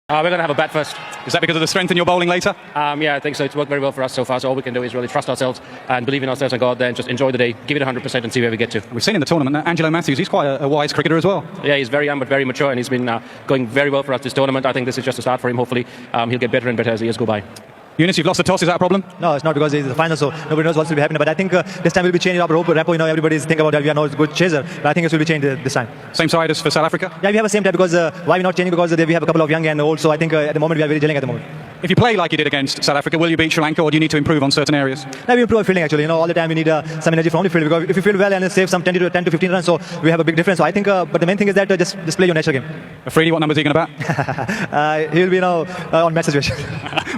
We're going to have a bat first. Is that because of the strength in your bowling later? Yeah, I think so. It's worked very well for us so far. So all we can do is really trust ourselves and believe in ourselves and go out there and just enjoy the day, give it 100% and see where we get to. We've seen in the tournament that Angelo Matthews, he's quite a wise cricketer as well. Yeah, he's very young but very mature, and he's been going very well for us this tournament. I think this is just a start for him. Hopefully he'll get better and better as the years go by. Eunice, you've lost the toss. Is that a problem? No, it's not, because it's the final, so nobody knows what's will be happening. But I think this time we'll be changing our repo. Everybody's thinking about that we are not a good chaser. But I think it will be changed this time. Same side as for South Africa? Yeah, we have the same type, because why we're not changing? Because we have a couple of young and old. So I think at the moment we are very gelling at the moment. If you play like you did against South Africa, will you beat Sri Lanka, or do you need to improve on certain areas? No, we improve our fielding actually. All the time we need some energy from the field. Because if you field well and save some 10 to 15 runs, so we have a big difference. So I think, but the main thing is that just play your natural game. Afridi, what numbers are you going to bat? He'll be on match situation.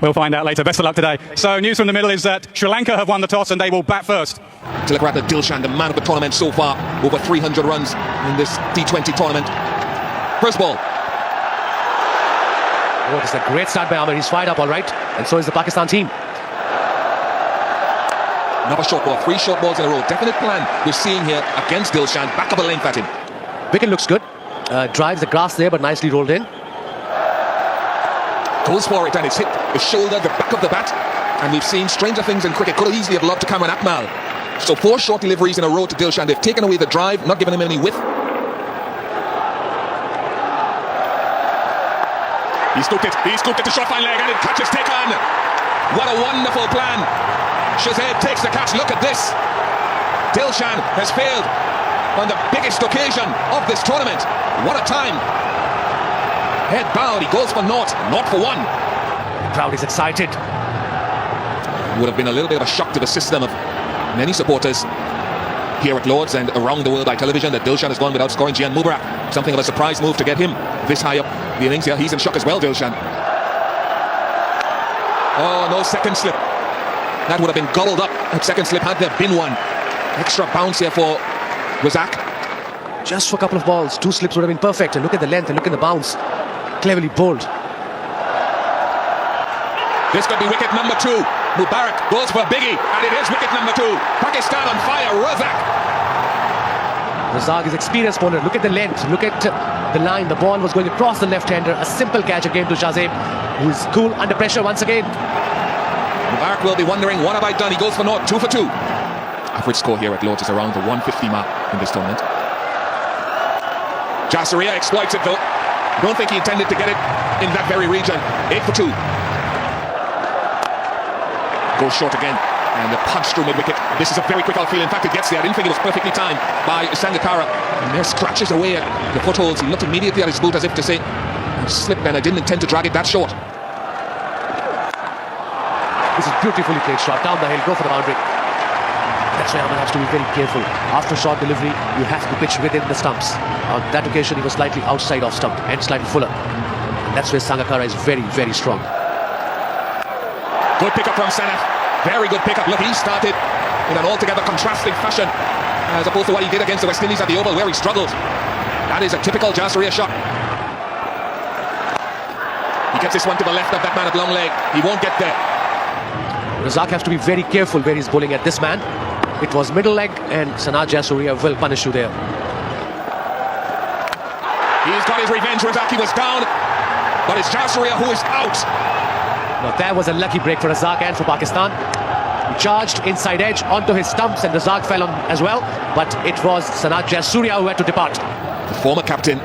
We'll find out later. Best of luck today. So news from the middle is that Sri Lanka have won the toss and they will bat first. Tilakratne Dilshan, the man of the tournament so far, over 300 runs in this T20 tournament. First ball. Oh, this is a great start by Amir. He's fired up all right, and so is the Pakistan team. Another short ball, 3 short balls in a row. Definite plan we're seeing here against Dilshan. Back of a length at him. Wicket looks good. Drives the grass there, but nicely rolled in. Goes for it and it's hit the shoulder, the back of the bat. And we've seen stranger things in cricket. Could have easily have lobbed to Cameron Akmal. So 4 short deliveries in a row to Dilshan. They've taken away the drive, not given him any width. He scooped it to short fine leg, and it catches taken. What a wonderful plan. Shazad takes the catch. Look at this. Dilshan has failed on the biggest occasion of this tournament. What a time. Head bowed, he goes for naught for 1. The crowd is excited. Would have been a little bit of a shock to the system of many supporters here at Lord's and around the world by television that Dilshan has gone without scoring Gian Mubarak. Something of a surprise move to get him this high up the innings. Yeah, he's in shock as well, Dilshan. Oh, no second slip. That would have been gobbled up. That second slip had there been one. Extra bounce here for Razak. Just for a couple of balls, 2 slips would have been perfect. And look at the length and look at the bounce. Cleverly bowled. This could be wicket number 2. Mubarak goes for a biggie, and it is wicket number 2. Pakistan on fire. Razak is experienced bowler. Look at the length. Look at the line. The ball was going across the left-hander. A simple catch again to Shazib, who is cool under pressure once again. Mubarak will be wondering, what have I done? He goes for naught, 2 for 2. Average score here at Lord's is around the 150 mark in this tournament. Jasuriya exploits it though. Don't think he intended to get it in that very region. 8 for 2. Goes short again, and the punch through mid-wicket. This is a very quick outfield. In fact, it gets there. I didn't think it was perfectly timed by Sangakkara. And there scratches away at the footholds. He looked immediately at his boot as if to say, I slipped and I didn't intend to drag it that short. This is beautifully played shot. Down the hill, go for the boundary. That's why Amir has to be very careful. After short delivery, you have to pitch within the stumps. On that occasion, he was slightly outside off stump and slightly fuller. And that's where Sangakkara is very, very strong. Good pickup from Sanath. Very good pickup. Look, he started in an altogether contrasting fashion as opposed to what he did against the West Indies at the Oval, where he struggled. That is a typical Jasuriya shot. He gets this one to the left of that man at long leg. He won't get there. Razak has to be very careful where he's bowling at this man. It was middle leg, and Sanat Jasuriya will punish you there. He's got his revenge. Razak, he was down, but it's Jasuriya who is out. Now that was a lucky break for Razak and for Pakistan. He charged inside edge onto his stumps, and Razak fell on as well. But it was Sanat Jasuriya who had to depart. The former captain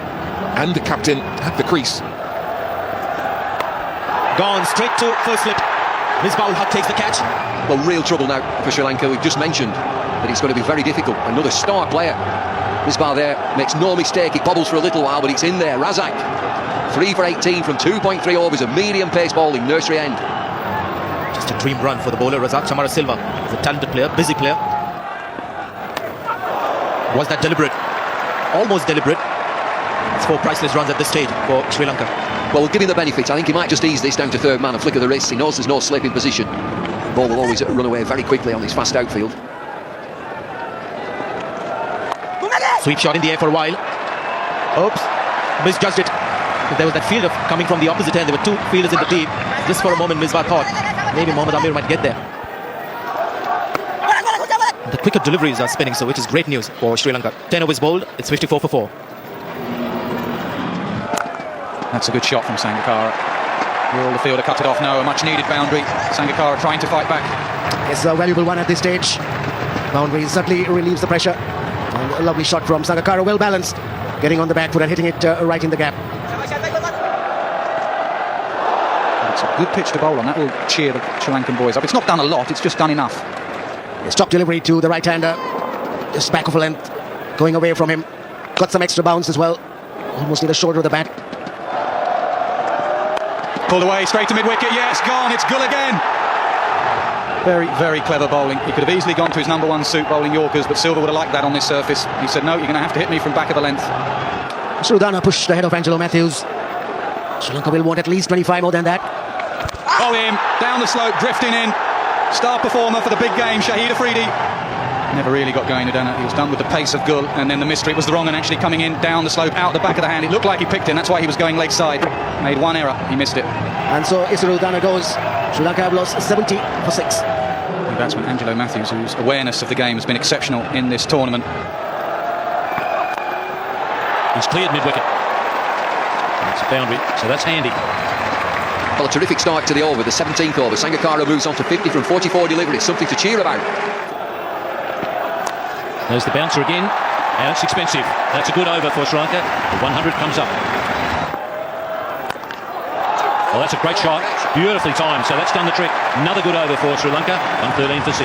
and the captain at the crease. Gone straight to first slip. Misbah ul Haq takes the catch. Well, real trouble now for Sri Lanka. We've just mentioned that it's going to be very difficult. Another star player. Misbah there makes no mistake. It bobbles for a little while, but it's in there. Razak, 3 for 18 from 2.3 overs of medium pace bowling, nursery end. Just a dream run for the bowler. Razak Chamara Silva is a talented player, busy player. Was that deliberate? Almost deliberate. It's 4 priceless runs at this stage for Sri Lanka. Well, we'll give him the benefit. I think he might just ease this down to third man and flick of the wrist. He knows there's no slip in position. The ball will always run away very quickly on this fast outfield. Sweep shot in the air for a while. Oops, misjudged it. There was that fielder coming from the opposite end. There were 2 fielders in the team. Just for a moment, Misbah thought maybe Mohammad Amir might get there. The quicker deliveries are spinning, so it is great news for Sri Lanka. 10 overs bowled, it's 54 for 4. That's a good shot from Sangakkara. Will the fielder cut it off? No, a much needed boundary. Sangakkara trying to fight back. It's a valuable one at this stage. Boundary certainly relieves the pressure. And a lovely shot from Sangakkara, well balanced. Getting on the back foot and hitting it right in the gap. It's a good pitch to bowl on. That will cheer the Sri Lankan boys up. It's not done a lot, it's just done enough. Stop delivery to the right-hander. Just back of a length. Going away from him. Got some extra bounce as well. Almost near the shoulder of the bat. Pulled away, straight to mid-wicket. Yes, gone. It's Gull again. Very, very clever bowling. He could have easily gone to his number one suit bowling Yorkers, but Silva would have liked that on this surface. He said, no, you're going to have to hit me from back of the length. Srudana pushed ahead of Angelo Matthews. Sri Lanka will want at least 25 more than that. Oh, him. Down the slope, drifting in. Star performer for the big game, Shahid Afridi. Never really got going, Udana. He was done with the pace of Gull, and then the mystery was the wrong and actually coming in down the slope, out the back of the hand. It looked like he picked in, that's why he was going leg side. Made one error, he missed it. And so Srudana goes. Sri Lanka have lost 70 for 6. The batsman Angelo Matthews, whose awareness of the game has been exceptional in this tournament. He's cleared mid-wicket. It's a boundary, so that's handy. Well, a terrific start to the over, the 17th over. Sangakkara moves on to 50 from 44 deliveries. Something to cheer about. There's the bouncer again, and it's expensive. That's a good over for Sri Lanka. The 100 comes up. Well, that's a great shot. Beautifully timed, so that's done the trick. Another good over for Sri Lanka. 113 for 6.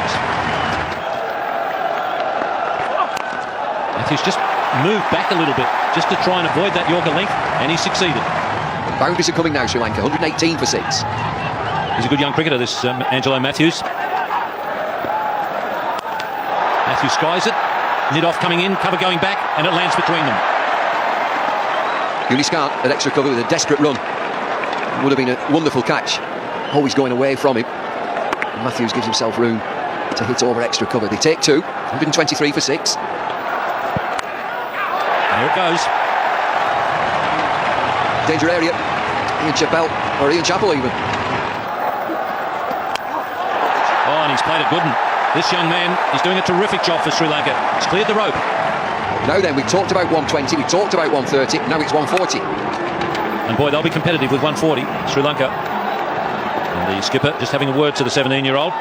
Matthews just moved back a little bit, just to try and avoid that Yorker length, and he succeeded. Boundaries are coming now, Sri Lanka. 118 for 6. He's a good young cricketer, this Angelo Matthews. Matthews skies it. Nid-off coming in, cover going back, and it lands between them. Uniscan at extra cover with a desperate run. Would have been a wonderful catch. Always going away from him. And Matthews gives himself room to hit over extra cover. They take 2. 123 for 6. There it goes. Danger area. Ian Chappell, or Ian Chappell even. Oh, and he's played a good one. This young man is doing a terrific job for Sri Lanka. He's cleared the rope. Now then, we talked about 120, we talked about 130, now it's 140. And boy, they'll be competitive with 140, Sri Lanka. And the skipper just having a word to the 17-year-old.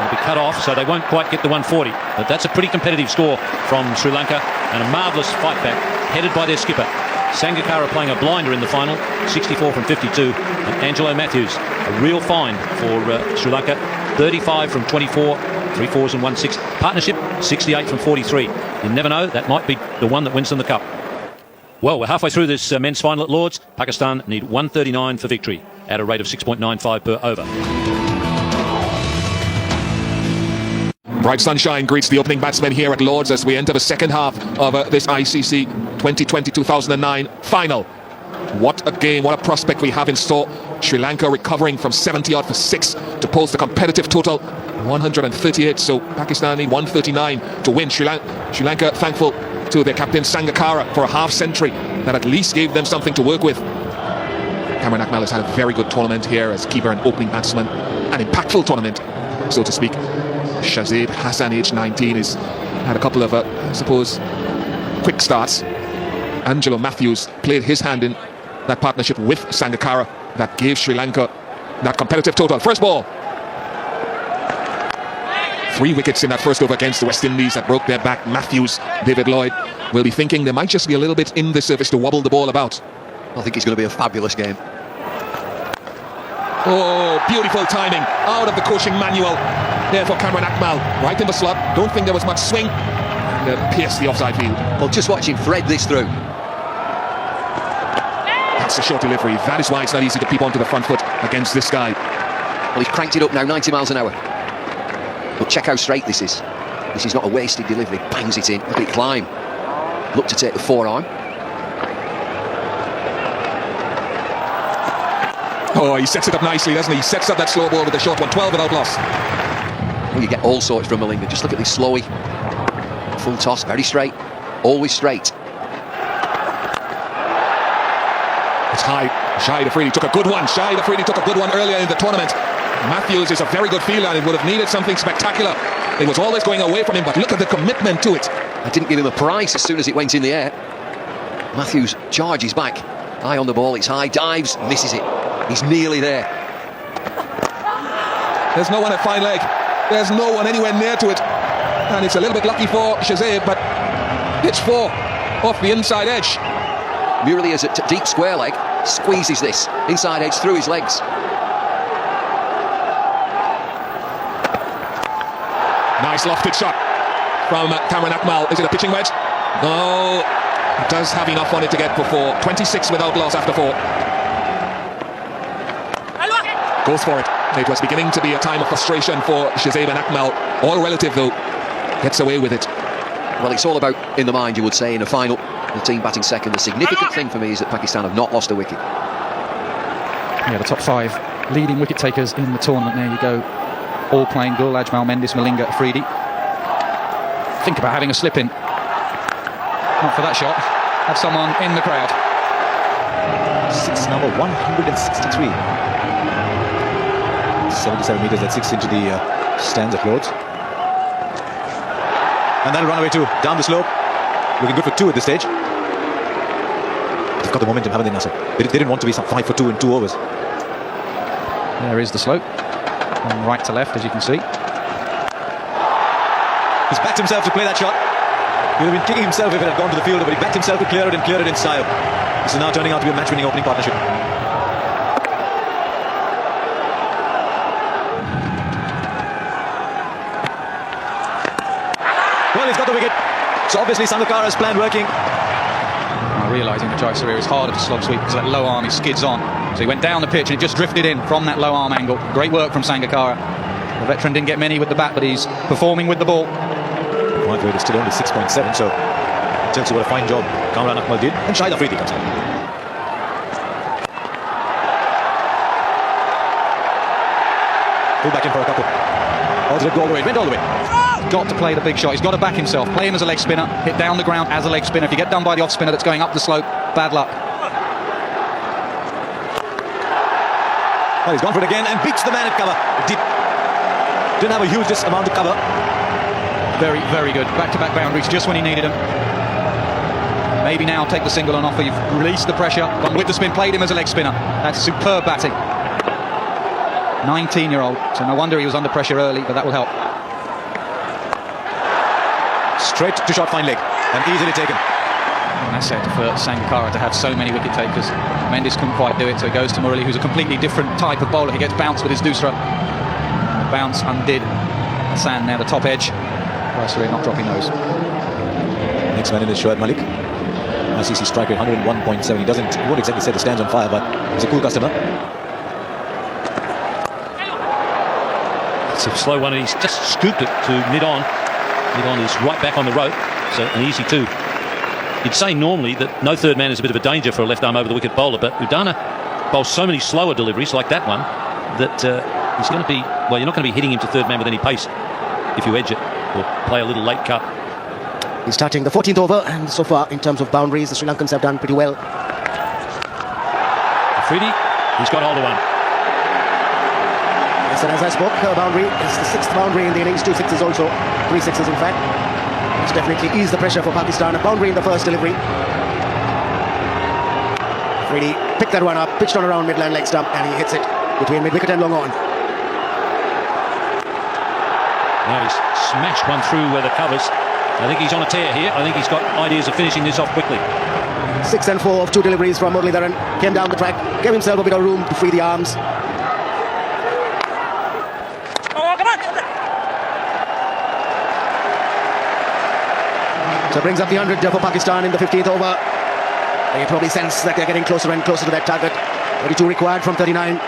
They'll be cut off, so they won't quite get the 140. But that's a pretty competitive score from Sri Lanka, and a marvellous fight back, headed by their skipper. Sangakkara playing a blinder in the final, 64 from 52. And Angelo Matthews, a real find for Sri Lanka, 35 from 24, 3 fours and 1 6. Partnership, 68 from 43. You never know, that might be the one that wins them the cup. Well, we're halfway through this men's final at Lords. Pakistan need 139 for victory at a rate of 6.95 per over. Bright sunshine greets the opening batsmen here at Lords as we enter the second half of this ICC 2020-2009 final. What a game, what a prospect we have in store. Sri Lanka recovering from 70 odd for 6 to post a competitive total 138, so Pakistan need 139 to win. Sri Lanka thankful to their captain Sangakkara for a half century that at least gave them something to work with. Cameron Akmal has had a very good tournament here as keeper and opening batsman, an impactful tournament, so to speak. Shazib Hassan, age 19, has had a couple of, I suppose, quick starts. Angelo Matthews played his hand in that partnership with Sangakkara that gave Sri Lanka that competitive total. First ball. 3 wickets in that first over against the West Indies that broke their back. Matthews, David Lloyd will be thinking there might just be a little bit in the surface to wobble the ball about. I think it's going to be a fabulous game. Oh, beautiful timing out of the coaching manual there for Cameron Akmal. Right in the slot. Don't think there was much swing. And pierced the offside field. Well, just watch him thread this through. That's a short delivery. That is why it's not easy to peep onto the front foot against this guy. Well, he's cranked it up now, 90 miles an hour. But check how straight this is. This is not a wasted delivery. Bangs it in. Look at it climb. Look to take the forearm. Oh, he sets it up nicely, doesn't he? He sets up that slow ball with the short one. 12 without loss. Well, you get all sorts from Malinga. Just look at this slowy. Full toss, very straight. Always straight. It's high. Shahid Afridi took a good one. Shahid Afridi took a good one earlier in the tournament. Matthews is a very good fielder and it would have needed something spectacular. It was always going away from him, but look at the commitment to it. I didn't give him a price as soon as it went in the air. Matthews charges back. Eye on the ball, it's high, dives, misses it. He's nearly there. There's no one at fine leg. There's no one anywhere near to it. And it's a little bit lucky for Shazib, but it's 4 off the inside edge. Murali is at deep square leg, squeezes this inside edge through his legs. Nice lofted shot from Cameron Akmal. Is it a pitching wedge? No, does have enough on it to get for 4. 26 without loss after 4. Goes for it. It was beginning to be a time of frustration for Shazib and Akmal. All relative though. Gets away with it. Well, it's all about in the mind, you would say, in a final. The team batting second. The significant thing for me is that Pakistan have not lost a wicket. Yeah, the top 5 leading wicket takers in the tournament. There you go. All playing Gul, Ajmal, Mendis, Malinga, Afridi. Think about having a slip in. Not for that shot. Have someone in the crowd. Six number 163. 77 meters, that's 6 into the stands of Lords. And that'll run away too, down the slope. Looking good for 2 at this stage. They've got the momentum, haven't they, Nasser? They didn't want to be 5 for 2 in 2 overs. There is the slope. From right to left, as you can see. He's backed himself to play that shot. He would have been kicking himself if it had gone to the fielder, but he backed himself to clear it and clear it in style. This is now turning out to be a match-winning opening partnership. Well, he's got the wicket. So obviously Sangakkara's plan working. Now realising that Jai Surya is harder to slog sweep because that low arm he skids on. So he went down the pitch and it just drifted in from that low arm angle. Great work from Sangakkara. The veteran didn't get many with the bat, but he's performing with the ball. Point rate is still only 6.7, so it tells you what a fine job Kamran Akmal did. And Shahid Afridi comes in. Pull back in for a couple. Oh, did it go all the way? It went all the way. Got to play the big shot. He's got to back himself. Play him as a leg spinner. Hit down the ground as a leg spinner. If you get done by the off spinner that's going up the slope, bad luck. Well, he's gone for it again and beats the man at cover. Didn't have a huge amount of cover. Very, very good. Back-to-back boundaries just when he needed them. Maybe now take the single on offer. You've released the pressure. Gone with the spin. Played him as a leg spinner. That's superb batting. 19-year-old. So no wonder he was under pressure early, but that will help. Straight to short fine leg and easily taken. An asset for Sangakkara to have so many wicket takers. Mendis couldn't quite do it, so it goes to Murali, who's a completely different type of bowler. He gets bounced with his doosra. Bounce undid Hassan now the top edge. Surya not dropping those. Next man in is Shoaib Malik. ICC strike rate 101.7. He won't exactly set the stands on fire, but he's a cool customer. It's a slow one, and he's just scooped it to mid-on. Mid-on is right back on the rope, so an easy 2. You'd say normally that no third man is a bit of a danger for a left arm over the wicket bowler, but Udana bowls so many slower deliveries like that one that he's going to be, well, you're not going to be hitting him to third man with any pace if you edge it or play a little late cut. He's starting the 14th over, and so far in terms of boundaries the Sri Lankans have done pretty well. Afridi, he's got hold of one. Yes, and as I spoke, boundary is the 6th boundary in the innings. 2 sixes also, 3 sixes in fact. It's definitely eased the pressure for Pakistan. A boundary in the first delivery. Afridi picked that one up, pitched on around midland leg stump, and he hits it between mid-wicket and long on. Now he's smashed one through where the covers. I think he's on a tear here. I think he's got ideas of finishing this off quickly. 6 and 4 of 2 deliveries from Muralidharan. Came down the track, gave himself a bit of room to free the arms. So brings up the 100 for Pakistan in the 15th over. You probably sense that they're getting closer and closer to that target. 32 required from 39.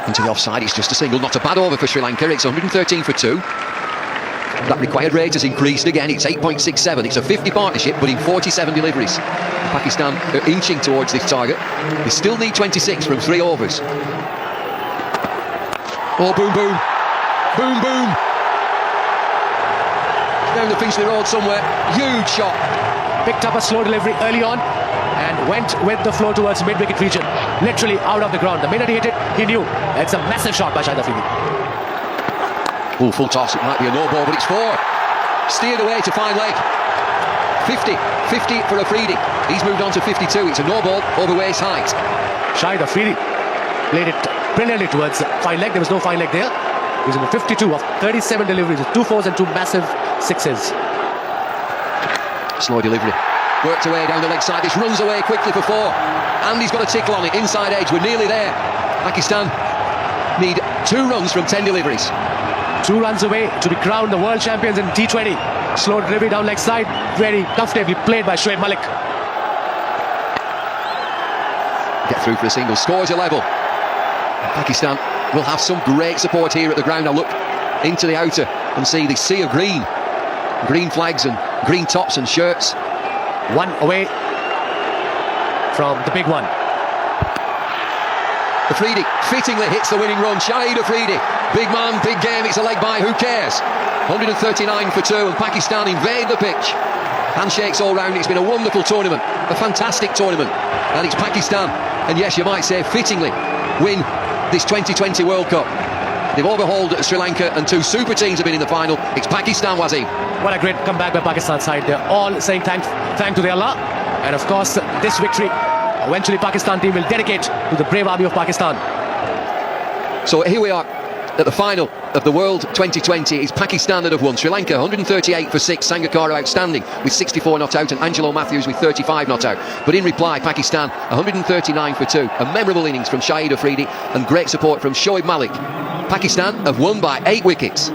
Into the offside, it's just a single. Not a bad over for Sri Lanka. It's 113 for 2. That required rate has increased again. It's 8.67. It's a 50 partnership, but in 47 deliveries. Pakistan are inching towards this target. They still need 26 from 3 overs. Oh, boom, boom. Boom, boom. Down the Finchley Road somewhere. Huge shot. Picked up a slow delivery early on and went with the flow towards mid-wicket region. Literally out of the ground. The minute he hit it, he knew. It's a massive shot by Shahid Afridi. Oh, full toss. It might be a no ball, but it's 4. Steered away to fine leg. 50 for Afridi. He's moved on to 52. It's a no ball over waist height. Shahid Afridi played it brilliantly towards fine leg. There was no fine leg there. He's in the 52 of 37 deliveries, with 2 4s and 2 massive 6s. Slow delivery. Worked away down the leg side. This runs away quickly for 4. And he's got a tickle on it. Inside edge. We're nearly there. Pakistan need 2 runs from 10 deliveries. 2 runs away to be crowned the world champions in T20. Slow delivery down leg side. Very comfortably played by Shoaib Malik. Get through for a single. Scores a level. Pakistan will have some great support here at the ground. I'll look into the outer and see the sea of green. Green flags and green tops and shirts. 1 away from the big one. Afridi fittingly hits the winning run. Shahid Afridi, big man, big game. It's a leg by, who cares? 139 for 2, and Pakistan invade the pitch. Handshakes all round. It's been a wonderful tournament, a fantastic tournament, and it's Pakistan, and yes, you might say fittingly, win this 2020 World Cup. They've overhauled Sri Lanka, and 2 super teams have been in the final. It's Pakistan, Wasim. What a great comeback by Pakistan side. They're all saying thank to their Allah, and of course this victory eventually Pakistan team will dedicate to the brave army of Pakistan. So here we are at the final of the World 2020. It's Pakistan that have won. Sri Lanka 138 for 6. Sangakkara outstanding with 64 not out, and Angelo Matthews with 35 not out. But in reply, Pakistan 139 for 2. A memorable innings from Shahid Afridi and great support from Shoaib Malik. Pakistan have won by 8 wickets.